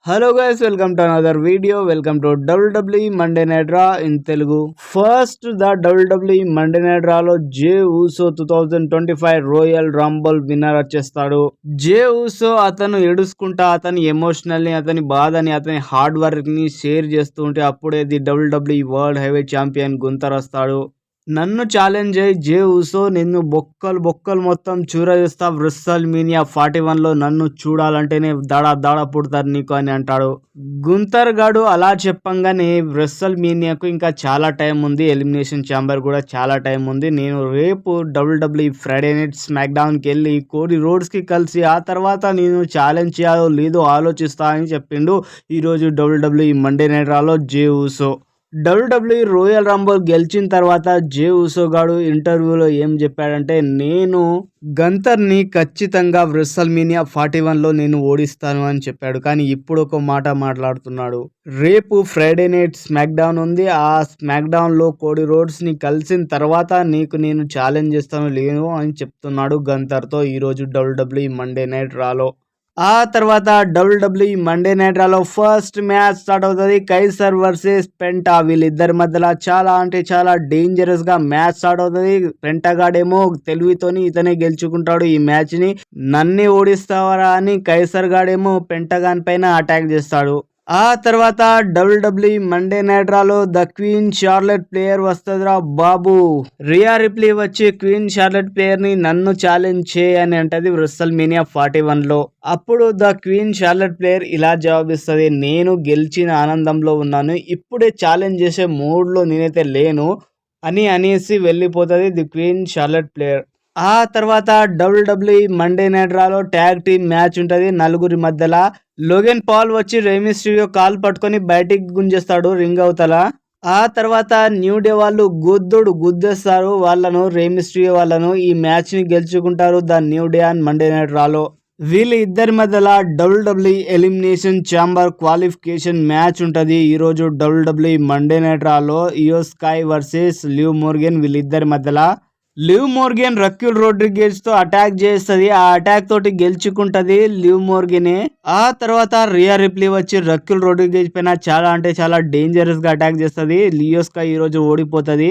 Hello guys, welcome to another video. Welcome to WWE Monday night Raw in Telugu. First the WWE Monday night రాలో Jey Uso 2025 Royal Rumble winner వచ్చేస్తాడు. Jey ఊసో అతను ఏడుచుకుంటా అతని emotional ని, అతని బాధని, అతని hard work ని షేర్ చేస్తూ ఉంటే అప్పుడే the WWE world heavy champion Gunther వస్తాడు. నన్ను ఛాలెంజ్ అయ్యి జే ఊసో, నిన్ను బొక్కలు మొత్తం చూర చేస్తా, రెస్సల్ మీనియా 41 లో నన్ను చూడాలంటేనే దాడ పుడతారు నీకు అని అంటాడు. గుంతర్ గాడు అలా చెప్పంగానే రెస్సల్ మీనియాకు ఇంకా చాలా టైం ఉంది, ఎలిమినేషన్ ఛాంబర్ కూడా చాలా టైం ఉంది. నేను రేపు WWE Friday night smack down కి వెళ్ళి కోడి రోడ్స్ కి కలిసి ఆ తర్వాత నేను ఛాలెంజ్ చేయాలో లేదో ఆలోచిస్తా అని చెప్పిండు ఈరోజు WWE మండే నైట్ రాలో జే ఊసో. WWE రోయల్ రంబల్ గెలిచిన తర్వాత జే ఊసో గాడు ఇంటర్వ్యూలో ఏం చెప్పాడంటే, నేను గంతర్ని ఖచ్చితంగా రెస్సల్మేనియా 41 లో నేను ఓడిస్తాను అని చెప్పాడు. కానీ ఇప్పుడు ఒక మాట మాట్లాడుతున్నాడు. రేపు ఫ్రైడే నైట్ స్మాక్ డౌన్ ఉంది, ఆ స్మాక్ డౌన్ లో కోడి రోడ్స్ ని కలిసిన తర్వాత నీకు నేను ఛాలెంజ్ చేస్తాను లేను అని చెప్తున్నాడు గంతర్తో ఈరోజు WWE మండే నైట్ రాలో. ఆ తర్వాత WWE మండే నైట్ రాలో ఫస్ట్ మ్యాచ్ స్టార్ట్ అవుతుంది. కైసర్ వర్సెస్ పెంటా, వీళ్ళిద్దరి మధ్యలో చాలా అంటే చాలా డేంజరస్ గా మ్యాచ్ స్టార్ట్ అవుతుంది. పెంటగాడేమో తెలివితోని ఇతనే గెలుచుకుంటాడు ఈ మ్యాచ్ ని. నన్నే ఓడిస్తావరా అని కైసర్ గాడేమో పెంటగాన్ పైన అటాక్ చేస్తాడు. ఆ తర్వాత WWE మండే నైట్ రాలో ద క్వీన్ షార్లెట్ ప్లేయర్ వస్తుందిరా బాబు. రియా రిప్లీ వచ్చి క్వీన్ షార్లెట్ ప్లేయర్ ని నన్ను ఛాలెంజ్ చేయని అంటది రెస్సల్మేనియా 41 లో. అప్పుడు ద క్వీన్ షార్లెట్ ప్లేయర్ ఇలా జవాబిస్తుంది, నేను గెలిచిన ఆనందంలో ఉన్నాను, ఇప్పుడే ఛాలెంజ్ చేసే మూడ్ లో నేనైతే లేను అనేసి వెళ్ళిపోతుంది ది క్వీన్ షార్లెట్ ప్లేయర్. ఆ తర్వాత WWE మండే నైట్ రాలో ట్యాగ్ టీమ్ మ్యాచ్ ఉంటుంది నలుగురి మధ్యలో. లోగెన్ పాల్ వచ్చి రెమిస్ట్రియో కాల్ పట్టుకొని బయటికి గుంజేస్తాడు రింగ్ అవతల. ఆ తర్వాత న్యూ డే వాళ్ళు గుద్దేస్తారు వాళ్ళను, రెమిస్ట్రియో వాళ్ళను. ఈ మ్యాచ్ ని గెలుచుకుంటారు the New Day and Monday night రాలో. వీళ్ళ ఇద్దరి మధ్యలో WWE Elimination Chamber qualification match ఉంటుంది ఈరోజు WWE మండే నైట్ రాలో. ఇయో స్కై వర్సెస్ లివ్ మోర్గన్, వీళ్ళిద్దరి మధ్యలో. లివ్ మోర్గన్ రక్యూల్ రోడ్రిగేజ్ తో అటాక్ చేస్తుంది, ఆ అటాక్ తోటి గెలుచుకుంటది లివ్ మోర్గనే. ఆ తర్వాత రియా రిప్లీ వచ్చి రక్యూల్ రోడ్రిగేజ్ పైన చాలా అంటే చాలా డేంజరస్ గా అటాక్ చేస్తుంది. లియోస్కా ఈ రోజు ఓడిపోతుంది.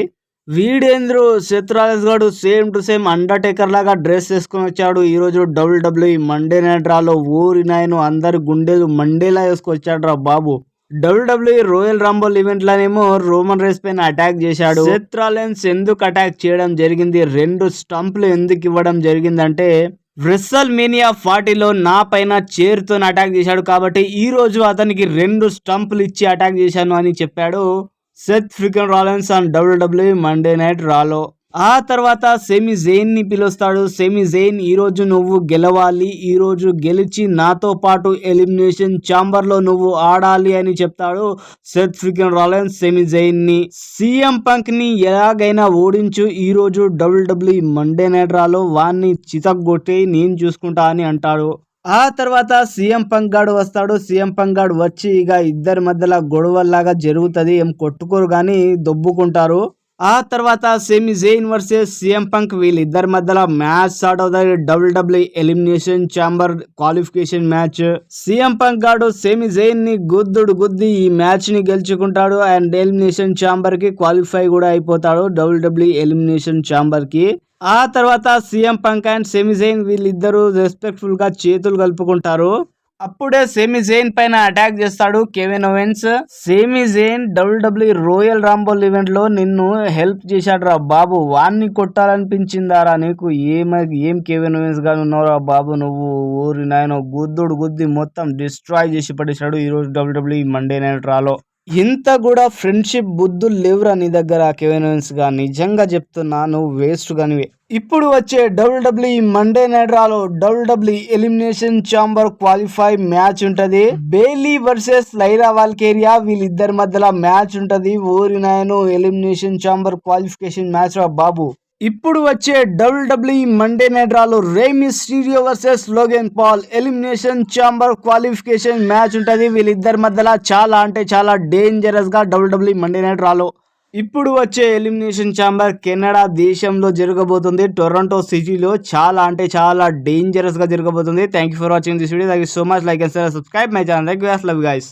వీడేంద్రు శత్రురాలస్ గాడు సేమ్ టు సేమ్ అండర్టేకర్ లాగా డ్రెస్ వేసుకొని వచ్చాడు ఈరోజు WWE మండే నైట్ రాలో. ఊరి నాయను అందరి గుండెలు మండేలా వేసుకొచ్చాడు రా బాబు. WWE రోయల్ రంబల్ ఈవెంట్ లోనేమో రోమన్ రేస్ పైన అటాక్ చేశాడు. సెత్ రాలిన్స్ ఎందుకు అటాక్ చేయడం జరిగింది, 2 స్టంప్లు ఎందుకు ఇవ్వడం జరిగిందంటే, రెస్సల్మేనియా 40లో నా పైన చైర్తో అటాక్ చేశాడు కాబట్టి ఈ రోజు అతనికి 2 స్టంప్లు ఇచ్చి అటాక్ చేశాను అని చెప్పాడు Seth freakin Rollins on WWE Monday night రాలో. ఆ తర్వాత సెమీ జైన్ ని పిలుస్తాడు. సెమీ జైన్, ఈ రోజు నువ్వు గెలవాలి, ఈ రోజు గెలిచి నాతో పాటు ఎలిమినేషన్ ఛాంబర్ లో నువ్వు ఆడాలి అని చెప్తాడు Seth freakin Rollins semi Jain ని. CM పంక్ ని ఎలాగైనా ఓడించు ఈ రోజు WWE మండే నైట్ రాలో, వాన్ని చితగ్గొట్టి నేను చూసుకుంటా అని అంటాడు. ఆ తర్వాత CM పంక్ గాడు వస్తాడు. CM పంక్ గాడు వచ్చి ఇక ఇద్దరి మధ్యలో గొడవల్లాగా జరుగుతుంది, ఏం కొట్టుకోరు కానీ దొబ్బుకుంటారు. ఆ తర్వాత semi Jain versus CM punk, వీళ్ళిద్దరి మధ్యలో మ్యాచ్ స్టార్ట్ అవుతుంది WWE Elimination Chamber qualification match. CM punk గాడు సెమీ జైన్ ని గుద్ది ఈ మ్యాచ్ ని గెలుచుకుంటాడు అండ్ ఎలిమినేషన్ ఛాంబర్ కి క్వాలిఫై కూడా అయిపోతాడు WWE ఎలిమినేషన్ ఛాంబర్ కి. ఆ తర్వాత CM punk and semi Jain వీళ్ళిద్దరూ రెస్పెక్ట్ఫుల్ గా చేతులు కలుపుకుంటారు. అప్పుడే సెమీ జైన్ పైన అటాక్ చేస్తాడు Kevin ovens. Semi Jain WWE రోయల్ రాంబోల్ event లో నిన్ను హెల్ప్ చేశాడు రా బాబు, వాన్ని కొట్టాలనిపించిందారా నీకు? ఏం కెవిన్ ఓవెన్స్ గా ఉన్నావురా బాబు నువ్వు, ఊరి నాయన గుద్ది మొత్తం డిస్ట్రాయ్ చేసి పడేశాడు ఈరోజు WWE మండే నైట్ రాలో. ఇంత కూడా ఫ్రెండ్షిప్ బుద్ధులు లేవురా నీ దగ్గర కెవిన్ ఓవెన్స్ గా, నిజంగా చెప్తున్నా నువ్వు వేస్ట్ గానివే. ఇప్పుడు వచ్చే WWE మండే నైట్ రాలో WWE Elimination Chamber qualify match ఉంటది. బేలీ వర్సెస్ లైరా వాల్కేరియా, వీళ్ళిద్దరి మధ్యలో మ్యాచ్ ఉంటది. ఊరి నాయను ఎలిమినేషన్ ఛాంబర్ క్వాలిఫికేషన్ మ్యాచ్ రా బాబు. ఇప్పుడు వచ్చే WWE మండే నైట్ రాలో Rey Mysterio versus Logan Paul Elimination Chamber qualification match ఉంటది. వీళ్ళిద్దరి మధ్యలో చాలా అంటే చాలా డేంజరస్ గా WWE మండే నైట్ రాలో. ఇప్పుడు వచ్చే ఎలిమినేషన్ ఛాంబర్ కెనడా దేశంలో జరగబోతుంది. టొరంటో సిటీలో చాలా అంటే చాలా డేంజరస్ గా జరగబోతుంది. Thank you for watching this video. Thank you so much. Like and subscribe my channel. Like love you guys.